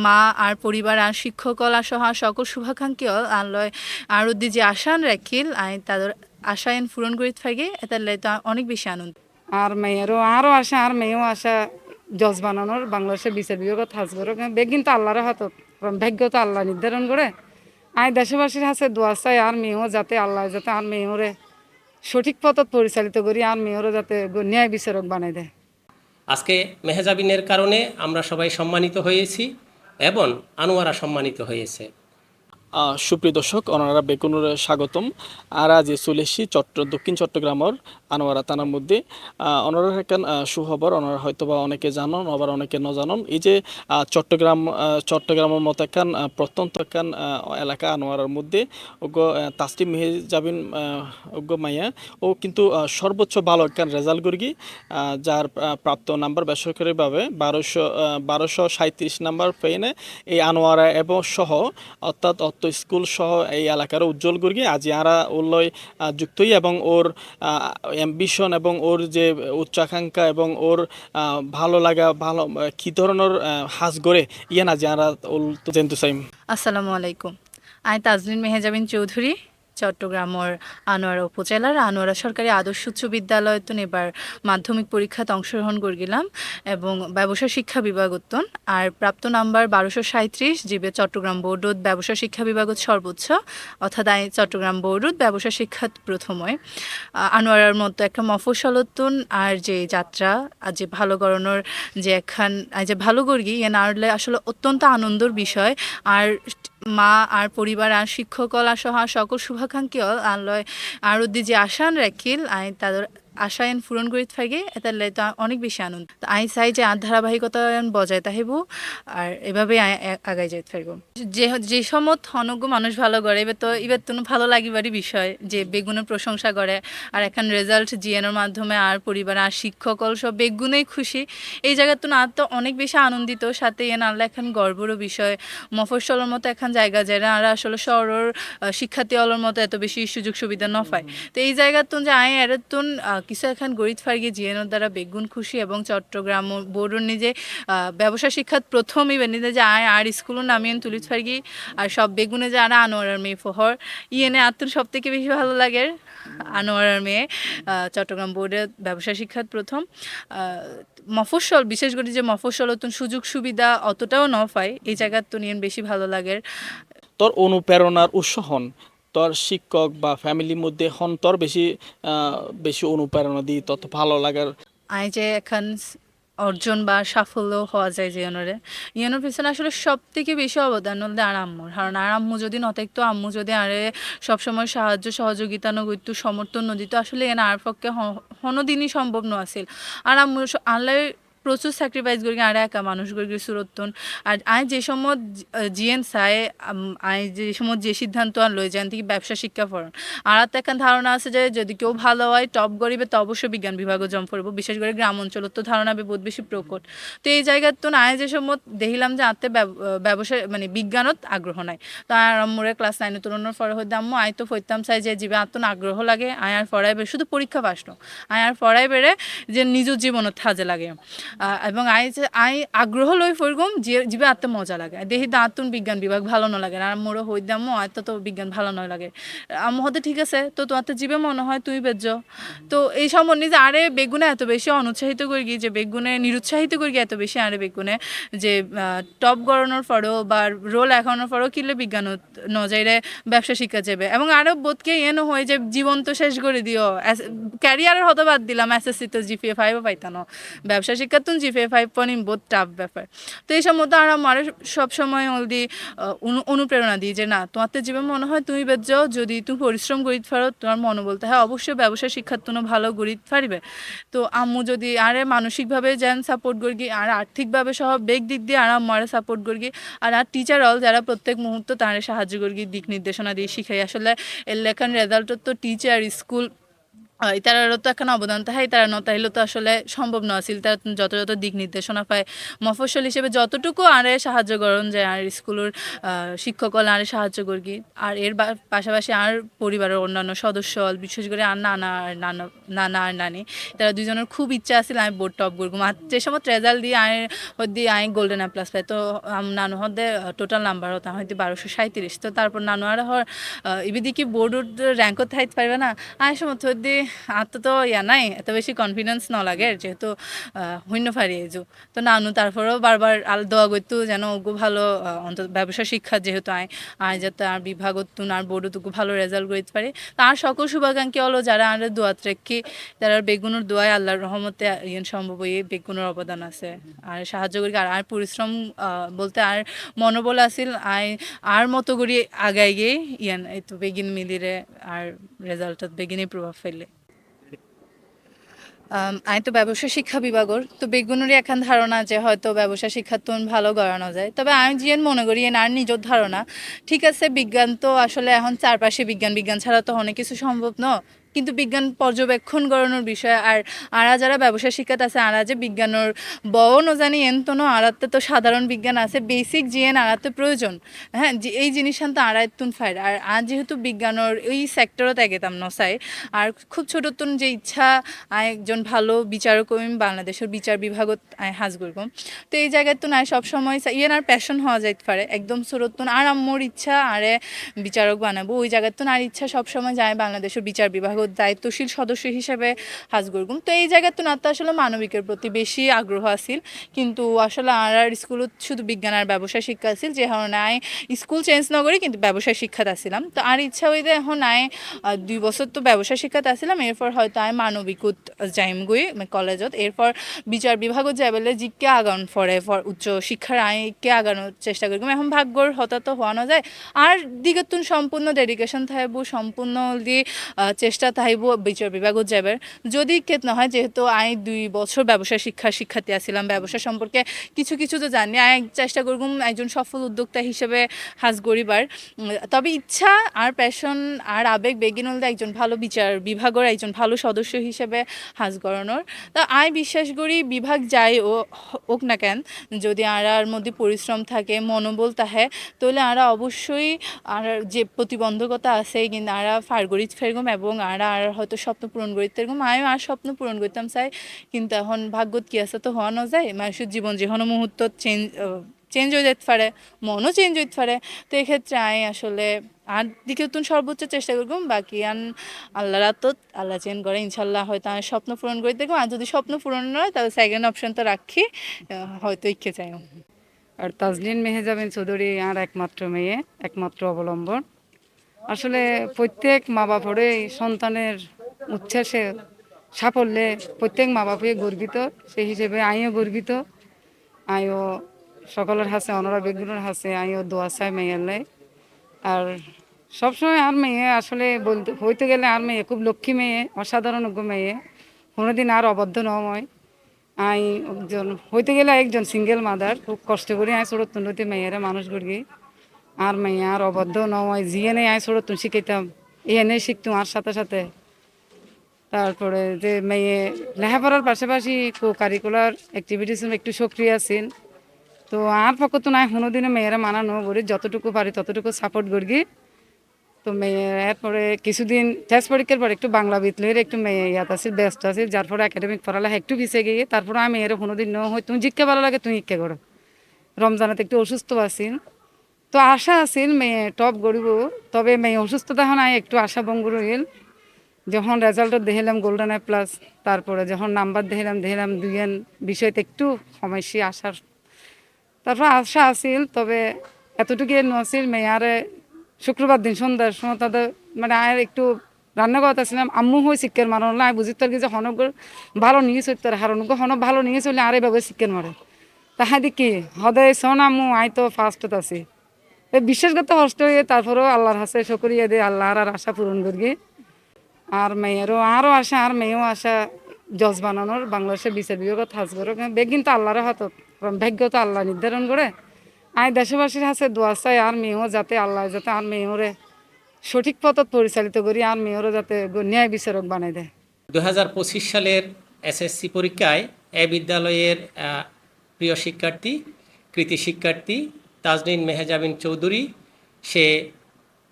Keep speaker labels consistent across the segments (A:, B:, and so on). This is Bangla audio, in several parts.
A: মা আর পরিবার আর শিক্ষকলা সহ সকল শুভাকাঙ্ক্ষীও আল্লয় আর উদ্দি যে আশান রাখিল আই তাদের আশায়ন পূরণ করিত থাকে এটার লাই তো অনেক বেশি আনন্দ
B: আর মেয়েরও আরও আশা আর মেয়েও আশা জজ বানানোর বাংলাদেশের বিচার বিভাগত হাজগর বেগিন তো আল্লাহর হাতত ভাগ্য তো আল্লাহ নির্ধারণ করে আই দেশবাসীর হাতে দোয়া চাই আর মেয়েও যাতে আল্লাহ যাতে আর মেয়েরে সঠিক পথত পরিচালিত করি আর মেয়েরও যাতে ন্যায় বিচারক বানাই দেয়।
C: আজকে মেহজাবিনের কারণে আমরা সবাই সম্মানিত হয়েছি এবং আনোয়ারা সম্মানিত হয়েছে।
D: সুপ্রিয় দর্শক ওনারা বেকুনুরে স্বাগতম। আর আজ চলে এসেছি দক্ষিণ চট্টগ্রামের আনোয়ারা থানার মধ্যে। ওনারা একখান সুখবর, ওনারা হয়তো বা অনেকে জানন আবার অনেকে ন জানন। এই যে চট্টগ্রামের মতো একখান প্রত্যন্ত একখান এলাকা আনোয়ারার মধ্যে ওগো তাসলিম মেহজাবিন ওগো মাইয়া ও কিন্তু সর্বোচ্চ ভালো একখান রেজাল্ট করি, যার প্রাপ্ত নাম্বার বেসরকারিভাবে 1237 নাম্বার পেয়ে এই আনোয়ারা এবং সহ অর্থাৎ স্কুল সহ এই এলাকার উজ্জ্বল করি আজ আরা ওর যুক্তই এবং ওর অ্যাম্বিশন এবং ওর যে উচ্চাকাঙ্ক্ষা এবং ওর ভালো লাগা ভালো কী ধরনের হাজ গড়ে ইয়ান আজ আরা ওল তো জানতে চাই।
A: আসসালামু আলাইকুম। আই তাজরিন মেহজাবিন চৌধুরী চট্টগ্রামের আনোয়ারা উপজেলার আনোয়ারা সরকারি আদর্শ উচ্চ বিদ্যালয়ত এবার মাধ্যমিক পরীক্ষাতে অংশগ্রহণ করিলাম এবং ব্যবসা শিক্ষা বিভাগত আর প্রাপ্ত নাম্বার 1237 জিবে চট্টগ্রাম বোর্ডত ব্যবসা শিক্ষা বিভাগত সর্বোচ্চ অর্থাৎ চট্টগ্রাম বোর্ডত ব্যবসা শিক্ষাত প্রথমে আনোয়ারার মতো একটা মফস্বলতুন আর যে যাত্রা আর যে ভালো গড়নের যে একখান যে ভালো গর্গি এ নাড়লে আসলে অত্যন্ত আনন্দর বিষয়। আর মা আর পরিবার আর শিক্ষকলা সহ সকল শুভাকাঙ্ক্ষীও আল্লয় আর উদ্দি যে আশান রাখিল আই তাদের আশায়ন পূরণ করিত থাকে এটার লাই তো অনেক বেশি আনন্দ। আই চাই যে ধারাবাহিকতা বজায় থাকিব আর এভাবে আগাই যাইতে থাকবো। যে সমত অনজ্ঞ মানুষ ভালো করে এবার তো ভালো লাগিবারই বিষয় যে বেগুনের প্রশংসা করে আর এখন রেজাল্ট জিএনের মাধ্যমে আর পরিবার আর শিক্ষকল সব বেগুনেই খুশি। এই জায়গার তো না তো অনেক বেশি আনন্দিত সাথে আনলে এখন গর্বরও বিষয় মফস্বলের মতো এখন জায়গা যায় না আর আসলে শহরের শিক্ষার্থী অলর মতো এত বেশি সুযোগ সুবিধা ন পায়। তো এই জায়গার তুন যে আয় এর তুন কিছু এখন গরিত ফার্গি জিএনোর দ্বারা বেগুন খুশি এবং চট্টগ্রাম বোর্ডের নিজে ব্যবসা শিক্ষাত প্রথম ইভেন নিজে যে আয় আর স্কুলের নামিয়ে তুলিত ফার্গি আর সব বেগুনে যে আনা আনোয়ারার মেয়ে ফহর ইয়েনে আত্মর সব থেকে বেশি ভালো লাগে আনোয়ারার মেয়ে চট্টগ্রাম বোর্ডের ব্যবসা শিক্ষাত প্রথম মফস্বল বিশেষ করে যে মফস্বল নতুন সুযোগ সুবিধা অতটাও ন পায় এই জায়গার তো নিয়ে বেশি ভালো লাগে।
D: তোর অনুপ্রেরণার উৎস হন তোর শিক্ষক বা ফ্যামিলির মধ্যে হন তোর বেশি বেশি অনুপ্রেরণা দিই তত ভালো লাগার
A: আই যে এখন অর্জন বা সাফল্য হওয়া যায় যে ইয়নোর পিছনে আসলে সব থেকে বেশি অবদান হলে আর আম্মুর, কারণ আর আম্মু যদি নথাকতো আম্মু যদি আরে সবসময় সাহায্য সহযোগিতা নগত্য সমর্থন নদিত আসলে আর পক্ষে হনদিনই সম্ভব ন আছিল। আর আম্মু আনলে প্রচুর স্যাক্রিফাইস করি আর একা মানুষ করি সুরতন আর আই যে সময় জিএন চাই আই যে সময় যে সিদ্ধান্ত আর লই যান থেকে ব্যবসা শিক্ষা পড়ান আর তো এখন ধারণা আছে যে যদি কেউ ভালো হয় টপ গরিবে তো অবশ্যই বিজ্ঞান বিভাগও জম পড়বো, বিশেষ করে গ্রাম অঞ্চলত তো ধারণা বহুত বেশি প্রকট। তো এই জায়গার তো আয় যে সময় দেখিলাম যে আত্মে ব্যবসা মানে বিজ্ঞানত আগ্রহ নাই। তো আর আম্মুরে ক্লাস 9 তুলনার পরে হইতে আম্মু আয় তো ফইতাম চাই যে জীবে আত্মন আগ্রহ লাগে আয় আর পড়াই বেড়ে শুধু পরীক্ষা পাস ন আয় আর পড়াই বেড়ে যে নিজ জীবনত থাজে লাগে এবং আই আগ্রহ লই ফরগম জীবে আত্ম মজা লাগে দেখি আত্মন বিজ্ঞান বিভাগ ভালো না লাগে আর মোরও হই দামো আত্ম তো বিজ্ঞান ভালো নয় লাগে আম্মু হতে ঠিক আছে তো তোমার তো জীবে মনে হয় তুই বেজ্জ। তো এই সম্বন্ধে যে আরে বেগুনে এত বেশি অনুৎসাহিত করি গিয়ে যে বেগুনে নিরুৎসাহিত করি এত বেশি আরে বেগুনে যে টপ গড়ানোর পরও বা রোল এখনোর পরও কিনলে বিজ্ঞান নজাইরে ব্যবসা শিক্ষা যাবে এবং আরও বোধকে এনো হয় যে জীবন তো শেষ করে দিও ক্যারিয়ারের হতো বাদ দিলাম এসএসসি তো জিপিএ 5ও পাইতানো ব্যবসা শিক্ষা তুন জিপিএ 5 পয়েন্ট বহুত টাফ ব্যাপার। তো এই সম্বন্ধে আর আমার সবসময় অলদি অনুপ্রেরণা দিই যে না তোমার তো জীবন মনে হয় তুমি বেজ্জ যদি তুমি পরিশ্রম করিতে পারো তোমার মনে বলতে হ্যাঁ অবশ্যই ব্যবসা শিক্ষার তো ভালো করিতে পারিবে। তো আম্মু যদি আরে মানসিকভাবে যেন সাপোর্ট করি আর আর্থিকভাবে সহ বেগ দিক দিয়ে আর আম্মারে সাপোর্ট করি আর টিচার অল যারা প্রত্যেক মুহূর্ত তারা সাহায্য করি দিক নির্দেশনা দিয়ে শিখাই আসলে এর লেখান রেজাল্টত তো টিচার স্কুল ইতারারও তো একখান অবদান তাহাই তারা নতাইলে তো আসলে সম্ভব নছিল তার যত যত দিক নির্দেশনা পায় মফস্বল হিসেবে যতটুকু আরে সাহায্য করন যে আর স্কুলের শিক্ষকল আরে সাহায্য করি আর এর পাশাপাশি আর পরিবারের অন্যান্য সদস্য বিশেষ করে আর নানা আর নানা আর নানি তারা দুজনের খুব ইচ্ছা আছিল আমি বোর্ড টপ করবো আর যে সময় রেজাল্ট দিয়ে আমি গোল্ডেন প্লাস পাই তো নানু হদে টোটাল নাম্বার হতাম হয়তো 1237 তো তারপর নানু আর হর ইবিদি কি বোর্ড র্যাঙ্কও থাইতে পারবে না আমি সময় হদি আর তো ইয়া নাই এত বেশি কনফিডেন্স ন লাগে যেহেতু শূন্য ফারিয়ে যো তো নানু তারপরেও বারবার আল দোয়া করতো যেন ওগু ভালো অন্তত ব্যবসা শিক্ষা যেহেতু আয় যাতে আর বিভাগত আর বোর্ডতুকু ভালো রেজাল্ট করতে পারে তার সকল শুভাকাঙ্ক্ষী হলো যারা আর দোয়াত রেখে তারা বেগুনের দোয়ায় আল্লাহর রহমতে ইয়েন সম্ভব এই বেগুনের অবদান আছে আর সাহায্য করি আর পরিশ্রম বলতে আর মনোবল আছিল আর মতো করি আগাই গিয়ে ইয়ান এই তো বেগিন মিলিরে আর রেজাল্টত বেগিনে প্রভাব ফেলে আমি তো ব্যবসা শিক্ষা বিভাগর তো বেগুনেরই এখন ধারণা যে হয়তো ব্যবসা শিক্ষার্থন ভালো গড়ানো যায় তবে আমি যেন মনে করি আর নিজের ধারণা ঠিক আছে বিজ্ঞান তো আসলে এখন চারপাশে বিজ্ঞান বিজ্ঞান ছাড়া তো অনেক কিছু সম্ভব ন কিন্তু বিজ্ঞান পর্যবেক্ষণ করানোর বিষয় আর আরা যারা ব্যবসা শিক্ষাত আছে আরা যে বিজ্ঞানের বও ন জানি এনতো ন আরাতে তো সাধারণ বিজ্ঞান আছে বেসিক জিএন আরাতে প্রয়োজন হ্যাঁ এই জিনিসখান তো আড়াইতুন ফাইর আর যেহেতু বিজ্ঞানের এই সেক্টরত এগেতাম নসাই আর খুব ছোটতুন যে ইচ্ছা একজন ভালো বিচারক আমি বাংলাদেশের বিচার বিভাগত হাজ করবো তো এই জায়গায় তো নাই সবসময় ইয়েন আর প্যাশন হওয়া যাইতে পারে একদম ছোটতুন আর আম্মুর ইচ্ছা আরে বিচারক বানাবো ওই জায়গায় তো আর ইচ্ছা সবসময় যায় বাংলাদেশের বিচার বিভাগ দায়িত্বশীল সদস্য হিসেবে হাজ করগুম তো এই জায়গায় তো না তো আসলে মানবিকের প্রতি বেশি আগ্রহ আছিল কিন্তু আসলে আর স্কুলত শুধু বিজ্ঞান আর ব্যবসা শিক্ষা আছিল যে কারণে স্কুল চেঞ্জ না করি কিন্তু ব্যবসা শিক্ষাত আসছিলাম তো আর ইচ্ছা হইতে এখন 2 বছর তো ব্যবসা শিক্ষাত আসছিলাম এরপর হয়তো মানবিকত যাইম গই কলেজত এরপর বিচার বিভাগত যাই বলে জিকে আগান ফরে উচ্চ শিক্ষার আইকে আগানোর চেষ্টা করি এখন ভাগ্যর হঠাৎ হওয়ানো যায় আর দিগতুন সম্পূর্ণ ডেডিকেশন থাকব সম্পূর্ণ দিয়ে চেষ্টা তাইব বিচার বিভাগত যাবার যদি কেত নহয় যেহেতু 2 বছর ব্যবসা শিক্ষার্থী আসছিলাম ব্যবসা সম্পর্কে কিছু কিছু তো জানি চেষ্টা করগুম একজন সফল উদ্যোক্তা হিসেবে হাজ গড়িবার তবে ইচ্ছা আর প্যাশন আর আবেগ বেগিন হলে একজন ভালো বিচার বিভাগের একজন ভালো সদস্য হিসেবে হাজ গড়ানোর তা বিশ্বাস করি বিভাগ যাই ওক না কেন যদি আর মধ্যে পরিশ্রম থাকে মনোবল তাহে তাহলে আরা অবশ্যই আর যে প্রতিবন্ধকতা আছে কিন্তু আরা ফারগরিত ফেরগম এবং আর হয়তো স্বপ্ন পূরণ করিতে এরকম আমিও আর স্বপ্ন পূরণ করতাম চাই কিন্তু এখন ভাগ্যত কি আছে তো হওয়া যায় মানুষের জীবন যে কোনো মুহূর্ত চেঞ্জ হয়ে যেতে পারে মনও চেঞ্জ হইতে পারে তো এক্ষেত্রে আমি আসলে আর দিকে তুমি সর্বোচ্চ চেষ্টা করবো বাকি আল্লাহ রাতত আল্লাহ চেন করে ইনশাল্লাহ হয়তো আমি স্বপ্ন পূরণ করে দেখবো আর যদি স্বপ্ন পূরণ নয় তাহলে সেকেন্ড অপশন তো রাখি হয়তো ইচ্ছে চাই
B: আর তাজলিন মেহেজাবিন চৌধুরী আর একমাত্র মেয়ে একমাত্র অবলম্বন আসলে প্রত্যেক মা বাপরে সন্তানের উচ্ছ্বাসে সাফল্যে প্রত্যেক মা বাপে গর্বিত সেই হিসেবে আমিও গর্বিত আমিও সকলের হাসে অনরা বেগুনের হাসে আমিও দোয়া চাই মেয়ের আর সবসময় আর মেয়ে আসলে বলতে হইতে গেলে আর মেয়ে খুব লক্ষ্মী মেয়ে অসাধারণ মেয়ে কোনোদিন আর অবদ্ধ নয় আই একজন হইতে গেলে একজন সিঙ্গেল মাদার খুব কষ্ট করি আই ছোটতুন হইতে মেয়েরা মানুষ করি আর মেয়ে আর অবদ্ধ নয় জিয়ে নেই আই ছোটতুন শিখাইতাম এনে শিখতুম আর সাথে সাথে তারপরে যে মেয়ে লেখাপড়ার পাশাপাশি কো কারিকুলার অ্যাক্টিভিটিস একটু সক্রিয় আছেন তো আর পক্ষ তো নাই কোনোদিনও মেয়েরা মানানো করি যতটুকু পারি ততটুকু সাপোর্ট করি তো মেয়ে এরপরে কিছুদিন টেস্ট পরীক্ষার পর একটু বাংলা বিতলের একটু মেয়ে ইয়াত আছে ব্যস্ত আছে যার ফলে একাডেমিক পড়ালেখা একটু পিছিয়ে গিয়ে তারপরে আমি মেয়েরা কোনোদিন হয় তুমি জিজ্ঞে ভালো লাগে তুমি ইচ্ছে করো রমজানাতে একটু অসুস্থ আছেন তো আশা আছিল মেয়ে টপ গড়িব তবে মেয়ে অসুস্থতা এখন একটু আশা ভঙ্গ রইল যখন রেজাল্টত দেখিলাম গোল্ডেন প্লাস তারপরে যখন নাম্বার দেখিলাম দুইয়েন বিষয়তে একটু সমস্যা আসার তারপর আশা আছিল তবে এতটুকু নছিল মেয়ারে শুক্রবার দিন সন্ধ্যার সময় তাদের মানে আয়ের একটু রান্না করতে আসছিলাম আম্মু হয়ে শিক্ষার মারণ না বুঝিতে পারি যে হনক ভালো নিয়ে চলতে হারণক হনক ভালো নিয়ে চললে আরে ভাবে শিক্ষার মারে তাহা দেখি হদয় শোন আম্মু আয় তো ফার্স্টত আছি এই বিশ্বাসগত হস্ত হয়ে তারপরেও আল্লাহর হাসে সকরিয়ে দিয়ে আল্লাহর আর আশা পূরণ করি আর মেয়েরও আরও আশা আর মেয়েও আশা জজ বানানোর বাংলাদেশের বিচার বিভাগত হাজ করো বেগিন তো আল্লাহর হাতত ভাগ্য তো আল্লাহ নির্ধারণ করে আয় দেশবাসীর হাতে দোয়া চাই আর মেয়েও যাতে আল্লাহ যাতে আর মেয়েরে সঠিক পথত পরিচালিত করি আর মেয়েরও যাতে ন্যায় বিচারক বানাই দেয়
C: 2025 সালের এসএসসি পরীক্ষায় এ বিদ্যালয়ের প্রিয় শিক্ষার্থী, কৃতি শিক্ষার্থী তাজনীন মেহজাবিন চৌধুরী, সে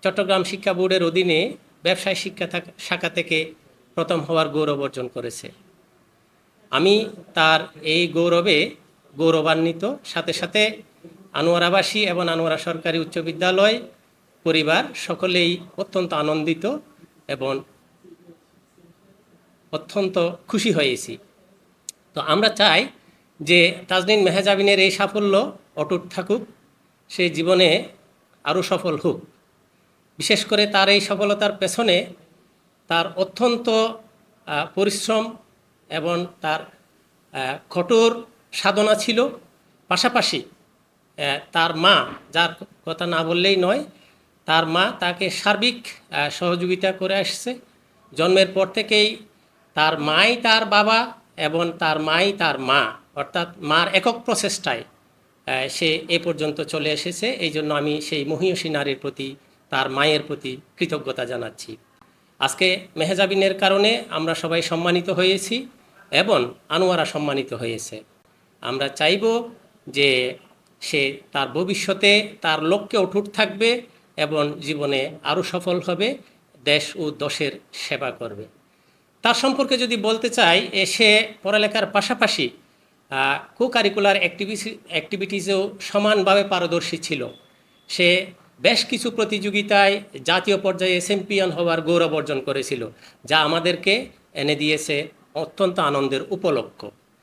C: চট্টগ্রাম শিক্ষা বোর্ডের অধীনে ব্যবসায় শিক্ষা শাখা থেকে প্রথম হওয়ার গৌরব অর্জন করেছে। আমি তার এই গৌরবে গৌরবান্বিত, সাথে সাথে আনোয়ারাবাসী এবং আনোয়ারা সরকারি উচ্চ বিদ্যালয় পরিবার সকলেই অত্যন্ত আনন্দিত এবং অত্যন্ত খুশি হয়েছি। তো আমরা চাই যে তাজনীন মেহজাবিনের এই সাফল্য অটুট থাকুক, সে জীবনে আরও সফল হোক। বিশেষ করে তার এই সফলতার পেছনে তার অত্যন্ত পরিশ্রম এবং তার কঠোর সাধনা ছিল। পাশাপাশি তার মা, যার কথা না বললেই নয়, তার মা তাকে সার্বিক সহযোগিতা করে আসছে। জন্মের পর থেকেই তার মাই তার বাবা এবং তার মাই তার মা, অর্থাৎ মার একক প্রচেষ্টায় সে এ পর্যন্ত চলে এসেছে। এই জন্য আমি সেই মহিয়সী নারীর প্রতি, তার মায়ের প্রতি কৃতজ্ঞতা জানাচ্ছি। আজকে মেহজাবিনের কারণে আমরা সবাই সম্মানিত হয়েছি এবং আনোয়ারা সম্মানিত হয়েছে। আমরা চাইব যে সে তার ভবিষ্যতে তার লক্ষ্যে অটুট থাকবে এবং জীবনে আরও সফল হবে, দেশ ও দশের সেবা করবে। তার সম্পর্কে যদি বলতে চাই, সে পড়ালেখার পাশাপাশি কো কারিকুলার অ্যাক্টিভিটিসেও সমানভাবে পারদর্শী ছিল। সে বেশ কিছু প্রতিযোগিতায় জাতীয় পর্যায়ে চ্যাম্পিয়ন হওয়ার গৌরব অর্জন করেছিল, যা আমাদেরকে এনে দিয়েছে অত্যন্ত আনন্দের উপলক্ষ।